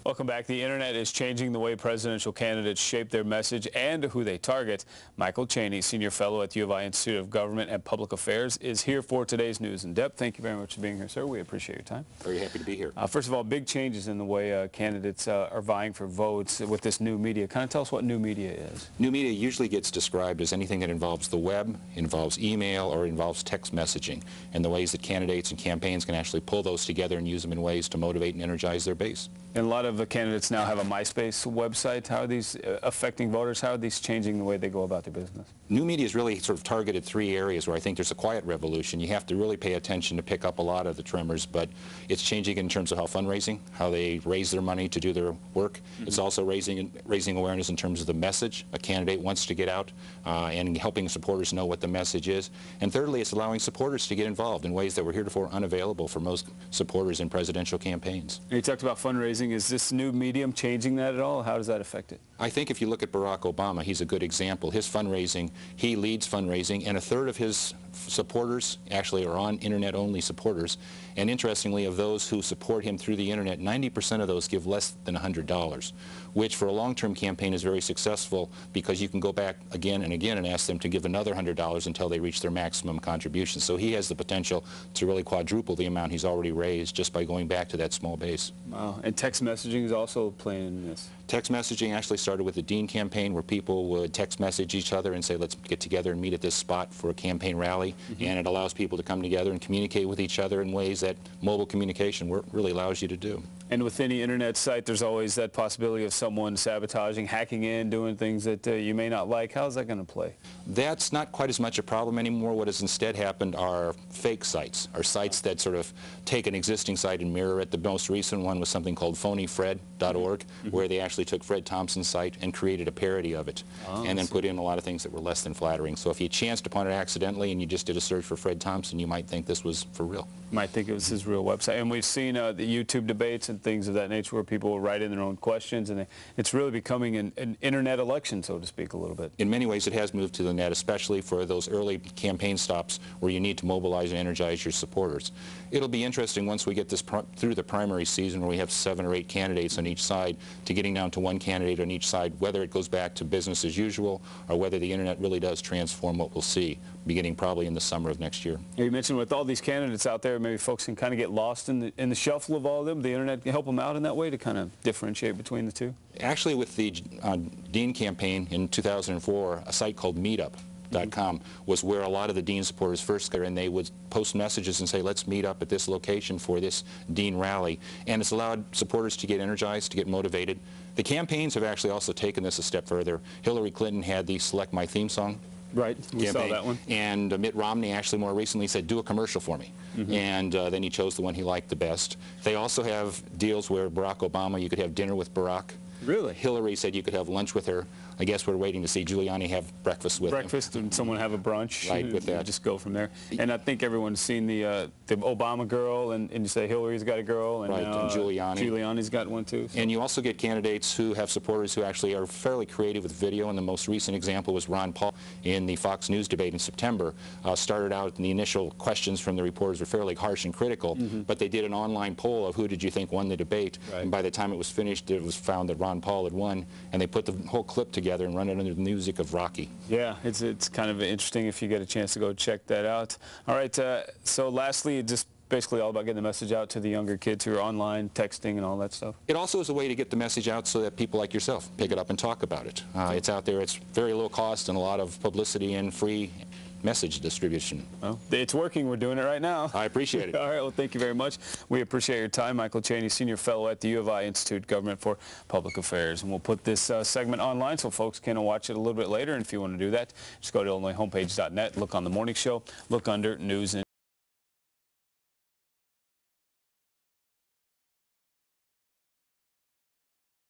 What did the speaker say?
Welcome back. The internet is changing the way presidential candidates shape their message and who they target. Michael Cheney, senior fellow at the U of I Institute of Government and Public Affairs, is here for today's News in Depth. Thank you very much for being here, sir. We appreciate your time. Very happy to be here. First of all, big changes in the way candidates are vying for votes with this new media. Kind of tell us what new media is. New media usually gets described as anything that involves the web, involves email, or involves text messaging, and the ways that candidates and campaigns can actually pull those together and use them in ways to motivate and energize their base. And a lot of the candidates now have a MySpace website. How are these affecting voters? How are these changing the way they go about their business? New media has really sort of targeted three areas where I think there's a quiet revolution. You have to really pay attention to pick up a lot of the tremors, but it's changing in terms of how fundraising, how they raise their money to do their work. Mm-hmm. It's also raising awareness in terms of the message a candidate wants to get out and helping supporters know what the message is. And thirdly, it's allowing supporters to get involved in ways that were heretofore unavailable for most supporters in presidential campaigns. And you talked about fundraising. Is this new medium changing that at all? How does that affect it? I think if you look at Barack Obama, he's a good example. His fundraising, he leads fundraising, and a third of his supporters actually are on internet-only supporters. And interestingly, of those who support him through the internet, 90% of those give less than $100, which for a long-term campaign is very successful because you can go back again and again and ask them to give another $100 until they reach their maximum contribution. So he has the potential to really quadruple the amount he's already raised just by going back to that small base. Wow. And text messaging is also playing in this. Text messaging actually started with the Dean campaign, where people would text message each other and say, let's get together and meet at this spot for a campaign rally. Mm-hmm. And it allows people to come together and communicate with each other in ways that mobile communication really allows you to do. And with any internet site, there's always that possibility of someone sabotaging, hacking in, doing things that you may not like. How's that going to play? That's not quite as much a problem anymore. What has instead happened are fake sites, or sites that sort of take an existing site and mirror it. The most recent one was something called phonyfred.org, mm-hmm. where they actually took Fred Thompson's site and created a parody of it, and then put in a lot of things that were less than flattering. So if you chanced upon it accidentally and you just did a search for Fred Thompson, you might think this was for real. You might think it was his real website. And we've seen the YouTube debates and things of that nature where people will write in their own questions, and it's really becoming an internet election, so to speak, a little bit. In many ways, it has moved to the net, especially for those early campaign stops where you need to mobilize and energize your supporters. It'll be interesting once we get this through the primary season, where we have 7 or 8 candidates on each side, to getting down to 1 candidate on each side, whether it goes back to business as usual or whether the internet really does transform what we'll see, beginning probably in the summer of next year. You mentioned with all these candidates out there, maybe folks can kind of get lost in the shuffle of all of them. The internet can help them out in that way to kind of differentiate between the two? Actually, with the Dean campaign in 2004, a site called Meetup.com was where a lot of the Dean supporters first got, and they would post messages and say, let's meet up at this location for this Dean rally. And it's allowed supporters to get energized, to get motivated. The campaigns have actually also taken this a step further. Hillary Clinton had the Select My Theme Song. Right, we saw that one. And Mitt Romney actually more recently said, do a commercial for me. Mm-hmm. And then he chose the one he liked the best. They also have deals where Barack Obama, you could have dinner with Barack. Really? Hillary said you could have lunch with her. I guess we're waiting to see Giuliani have breakfast with him. And someone have a brunch. Right, with that. Just go from there. And I think everyone's seen the Obama girl, and you say Hillary's got a girl, and, right, and Giuliani's got one too. So. And you also get candidates who have supporters who actually are fairly creative with video, and the most recent example was Ron Paul in the Fox News debate in September. Started out, and the initial questions from the reporters were fairly harsh and critical, mm-hmm. but they did an online poll of who did you think won the debate, right. And by the time it was finished, it was found that Ron Paul had won, and they put the whole clip together and run it under the music of Rocky. Yeah, it's kind of interesting if you get a chance to go check that out. All right, so lastly, just basically all about getting the message out to the younger kids who are online, texting, and all that stuff. It also is a way to get the message out so that people like yourself pick it up and talk about it. It's out there, it's very low cost and a lot of publicity and free message distribution. Well, it's working. We're doing it right now. I appreciate it. All right, well, thank you very much. We appreciate your time. Michael Cheney, senior fellow at the U of I Institute of Government for Public Affairs. And we'll put this segment online so folks can watch it a little bit later. And if you want to do that, just go to IllinoisHomepage.net, look on the morning show, look under News and